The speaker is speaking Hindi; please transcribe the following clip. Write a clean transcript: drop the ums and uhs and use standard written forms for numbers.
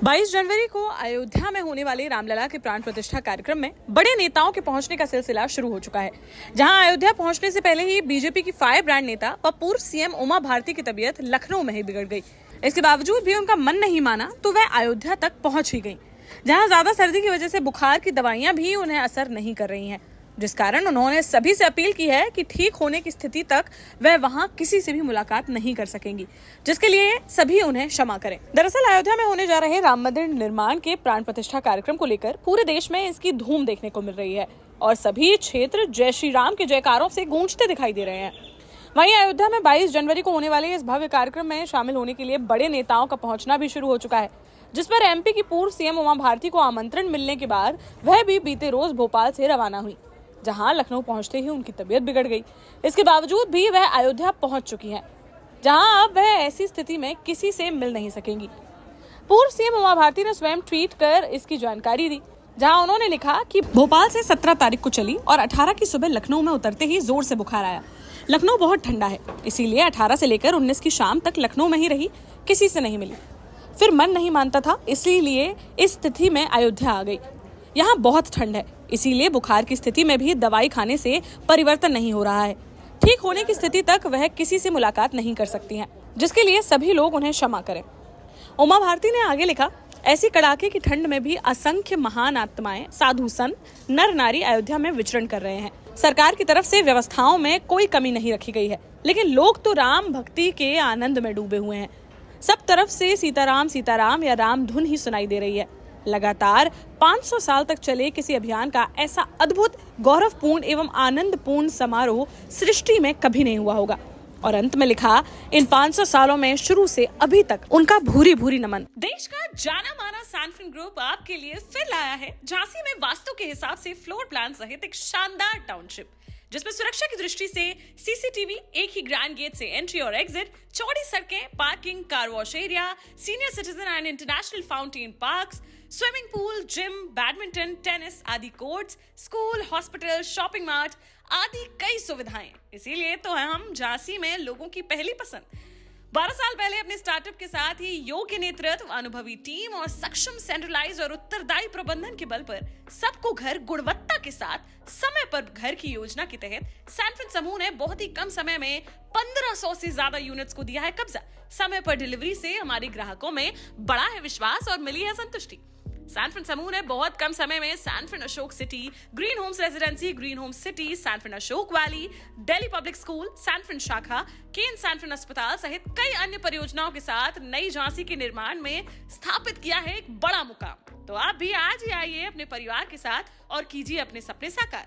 22 जनवरी को अयोध्या में होने वाले रामलला के प्राण प्रतिष्ठा कार्यक्रम में बड़े नेताओं के पहुंचने का सिलसिला शुरू हो चुका है। जहां अयोध्या पहुंचने से पहले ही बीजेपी की फायर ब्रांड नेता व पूर्व सीएम उमा भारती की तबीयत लखनऊ में ही बिगड़ गई। इसके बावजूद भी उनका मन नहीं माना तो वह अयोध्या तक पहुंच ही गई, जहाँ ज्यादा सर्दी की वजह से बुखार की दवाइयां भी उन्हें असर नहीं कर रही है, जिस कारण उन्होंने सभी से अपील की है कि ठीक होने की स्थिति तक वह वहां किसी से भी मुलाकात नहीं कर सकेंगी, जिसके लिए सभी उन्हें क्षमा करें। दरअसल अयोध्या में होने जा रहे राम मंदिर निर्माण के प्राण प्रतिष्ठा कार्यक्रम को लेकर पूरे देश में इसकी धूम देखने को मिल रही है और सभी क्षेत्र जय श्री राम के जयकारों से गूंजते दिखाई दे रहे हैं। वहीं अयोध्या में 22 जनवरी को होने वाले इस भव्य कार्यक्रम में शामिल होने के लिए बड़े नेताओं का पहुंचना भी शुरू हो चुका है, जिस पर एमपी की पूर्व सीएम उमा भारती को आमंत्रण मिलने के बाद वह भी बीते रोज भोपाल से रवाना हुई, जहां लखनऊ पहुंचते ही उनकी तबीयत बिगड़ गई। इसके बावजूद भी वह अयोध्या पहुंच चुकी हैं, जहां अब वह ऐसी स्थिति में किसी से मिल नहीं सकेंगी। पूर्व सीएम उमा भारती ने स्वयं ट्वीट कर इसकी जानकारी दी, जहां उन्होंने लिखा कि भोपाल से 17 तारीख को चली और 18 की सुबह लखनऊ में उतरते ही जोर से बुखार आया। लखनऊ बहुत ठंडा है, इसीलिए 18 से लेकर 19 की शाम तक लखनऊ में ही रही, किसी से नहीं मिली। फिर मन नहीं मानता था, इसलिए इस स्थिति में अयोध्या आ गई। यहाँ बहुत ठंड है, इसीलिए बुखार की स्थिति में भी दवाई खाने से परिवर्तन नहीं हो रहा है। ठीक होने की स्थिति तक वह किसी से मुलाकात नहीं कर सकती हैं, जिसके लिए सभी लोग उन्हें क्षमा करें। उमा भारती ने आगे लिखा, ऐसी कड़ाके की ठंड में भी असंख्य महान आत्माएं, साधु संत, नर नारी अयोध्या में विचरण कर रहे हैं। सरकार की तरफ से व्यवस्थाओं में कोई कमी नहीं रखी गई है, लेकिन लोग तो राम भक्ति के आनंद में डूबे हुए हैं। सब तरफ से सीताराम सीताराम या राम धुन ही सुनाई दे रही है। लगातार 500 साल तक चले किसी अभियान का ऐसा अद्भुत, गौरवपूर्ण एवं आनंदपूर्ण समारोह सृष्टि में कभी नहीं हुआ होगा। और अंत में लिखा, इन 500 सालों में शुरू से अभी तक उनका भूरी भूरी नमन। देश का जाना माना सैनफिन ग्रुप आपके लिए फिर लाया है झांसी में वास्तु के हिसाब से फ्लोर प्लान सहित एक शानदार टाउनशिप, जिसमें सुरक्षा की दृष्टि से सीसीटीवी, एक ही ग्रैंड गेट से एंट्री और एग्जिट, चौड़ी सड़कें, parking, car wash area, senior citizen and international fountain parks, swimming pool, gym, badminton, tennis आदि courts, school, hospital, shopping mart आदि कई सुविधाएं। इसीलिए तो हम झांसी में लोगों की पहली पसंद। 12 साल पहले अपने स्टार्टअप के साथ ही योग्य नेतृत्व, अनुभवी टीम और सक्षम सेंट्रलाइज और उत्तरदायी प्रबंधन के बल पर सबको घर गुणवत्ता के साथ समय पर घर की योजना के तहत सैनफिन समूह ने बहुत ही कम समय में 1500 से ज्यादा यूनिट्स को दिया है कब्जा। समय पर डिलीवरी से हमारे ग्राहकों में बड़ा है विश्वास और मिली है संतुष्टि। सैनफिन समूह ने बहुत कम समय में Sanfin Ashok city, green homes residency, green homes city, Sanfin Ashok valley, Delhi public school, Sanfin शाखा, केन सैनफिन अस्पताल सहित कई अन्य परियोजनाओं के साथ नई झांसी के निर्माण में स्थापित किया है एक बड़ा मुकाम। तो आप भी आज ही आइए अपने परिवार के साथ और कीजिए अपने सपने साकार।